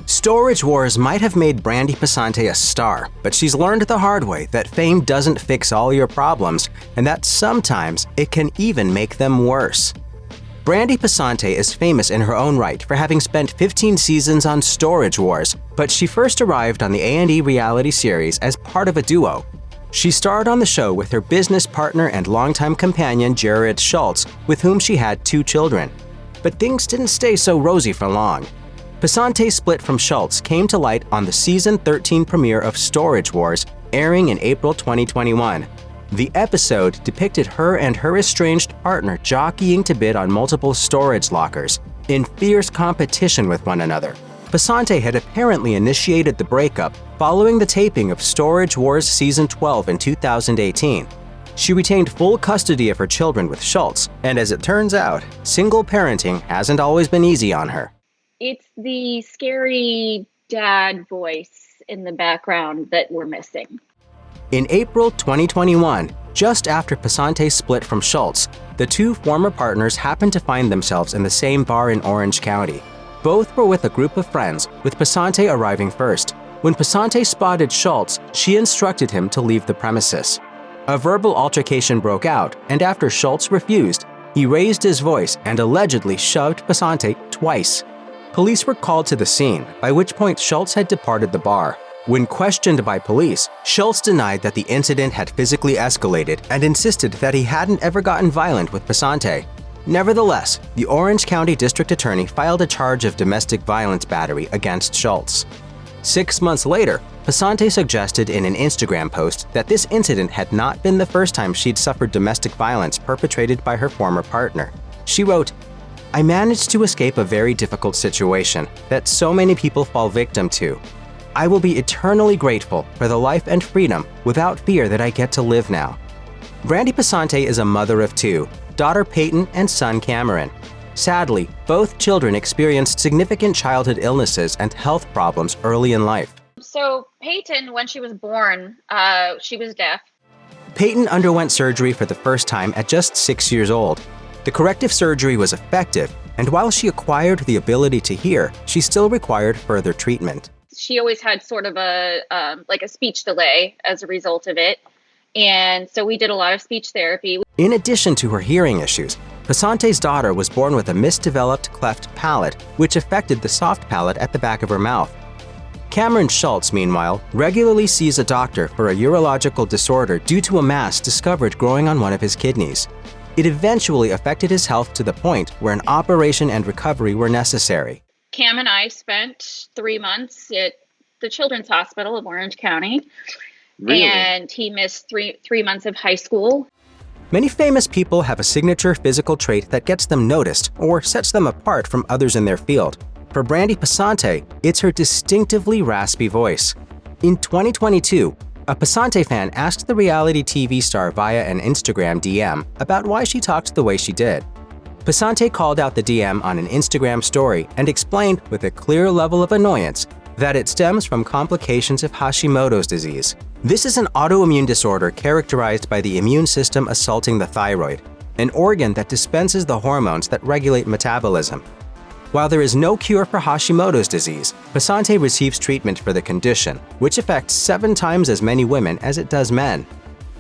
Storage wars might have made Brandi Passante a star, but she's learned the hard way that fame doesn't fix all your problems, and that sometimes it can even make them worse. Brandi Passante is famous in her own right for having spent 15 seasons on Storage Wars, but she first arrived on the A&E reality series as part of a duo. She starred on the show with her business partner and longtime companion Jarrod Schultz, with whom she had 2 children. But things didn't stay so rosy for long. Passante's split from Schultz came to light on the season 13 premiere of Storage Wars, airing in April 2021. The episode depicted her and her estranged partner jockeying to bid on multiple storage lockers, in fierce competition with one another. Passante had apparently initiated the breakup following the taping of Storage Wars Season 12 in 2018. She retained full custody of her children with Schultz, and as it turns out, single parenting hasn't always been easy on her. It's the scary dad voice in the background that we're missing. In April 2021, just after Passante split from Schultz, the 2 former partners happened to find themselves in the same bar in Orange County. Both were with a group of friends, with Passante arriving first. When Passante spotted Schultz, she instructed him to leave the premises. A verbal altercation broke out, and after Schultz refused, he raised his voice and allegedly shoved Passante twice. Police were called to the scene, by which point Schultz had departed the bar. When questioned by police, Schultz denied that the incident had physically escalated and insisted that he hadn't ever gotten violent with Passante. Nevertheless, the Orange County District Attorney filed a charge of domestic violence battery against Schultz. 6 months later, Passante suggested in an Instagram post that this incident had not been the first time she'd suffered domestic violence perpetrated by her former partner. She wrote, "I managed to escape a very difficult situation that so many people fall victim to. I will be eternally grateful for the life and freedom without fear that I get to live now." Brandi Passante is a mother of 2, daughter Peyton and son Cameron. Sadly, both children experienced significant childhood illnesses and health problems early in life. So Peyton, when she was born, she was deaf. Peyton underwent surgery for the first time at just 6 years old. The corrective surgery was effective, and while she acquired the ability to hear, she still required further treatment. She always had sort of a speech delay as a result of it. And so we did a lot of speech therapy. In addition to her hearing issues, Passante's daughter was born with a misdeveloped cleft palate, which affected the soft palate at the back of her mouth. Cameron Schultz, meanwhile, regularly sees a doctor for a urological disorder due to a mass discovered growing on one of his kidneys. It eventually affected his health to the point where an operation and recovery were necessary. Cam and I spent 3 months at the Children's Hospital of Orange County. Really? And he missed three months of high school. Many famous people have a signature physical trait that gets them noticed or sets them apart from others in their field. For Brandi Passante, it's her distinctively raspy voice. In 2022, a Passante fan asked the reality TV star via an Instagram DM about why she talked the way she did. Passante called out the DM on an Instagram story and explained with a clear level of annoyance that it stems from complications of Hashimoto's disease. This is an autoimmune disorder characterized by the immune system assaulting the thyroid, an organ that dispenses the hormones that regulate metabolism. While there is no cure for Hashimoto's disease, Passante receives treatment for the condition, which affects 7 times as many women as it does men.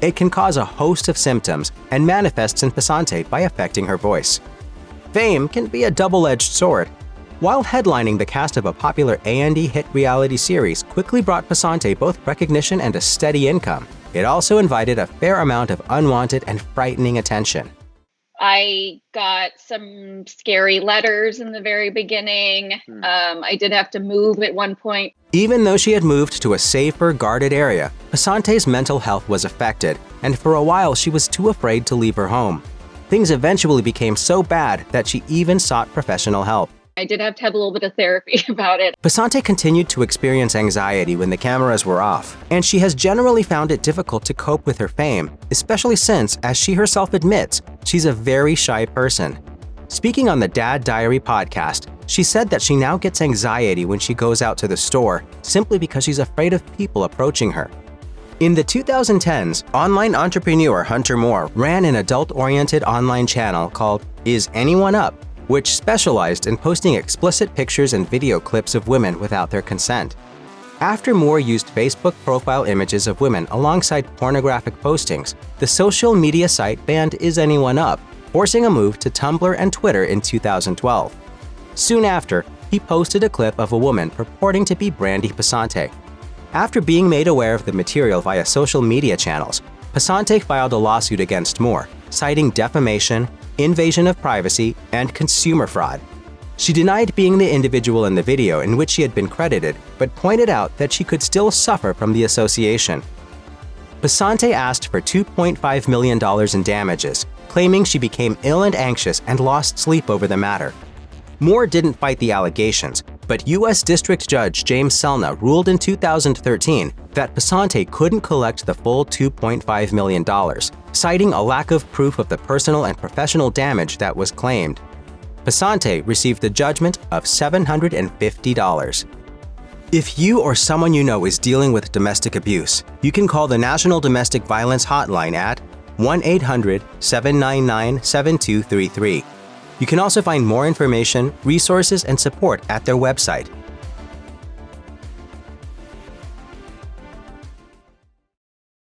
It can cause a host of symptoms and manifests in Passante by affecting her voice. Fame can be a double-edged sword. While headlining the cast of a popular A&E hit reality series quickly brought Passante both recognition and a steady income, it also invited a fair amount of unwanted and frightening attention. I got some scary letters in the very beginning. I did have to move at one point. Even though she had moved to a safer, guarded area, Passante's mental health was affected, and for a while she was too afraid to leave her home. Things eventually became so bad that she even sought professional help. I did have to have a little bit of therapy about it. Passante continued to experience anxiety when the cameras were off, and she has generally found it difficult to cope with her fame, especially since, as she herself admits, she's a very shy person. Speaking on the Dad Diary podcast, she said that she now gets anxiety when she goes out to the store, simply because she's afraid of people approaching her. In the 2010s, online entrepreneur Hunter Moore ran an adult-oriented online channel called Is Anyone Up?, which specialized in posting explicit pictures and video clips of women without their consent. After Moore used Facebook profile images of women alongside pornographic postings, the social media site banned Is Anyone Up, forcing a move to Tumblr and Twitter in 2012. Soon after, he posted a clip of a woman purporting to be Brandi Passante. After being made aware of the material via social media channels, Passante filed a lawsuit against Moore, citing defamation, invasion of privacy, and consumer fraud. She denied being the individual in the video in which she had been credited, but pointed out that she could still suffer from the association. Passante asked for $2.5 million in damages, claiming she became ill and anxious and lost sleep over the matter. Moore didn't fight the allegations, but U.S. District Judge James Selna ruled in 2013 that Passante couldn't collect the full $2.5 million, citing a lack of proof of the personal and professional damage that was claimed. Passante received a judgment of $750. If you or someone you know is dealing with domestic abuse, you can call the National Domestic Violence Hotline at 1-800-799-7233. You can also find more information, resources, and support at their website,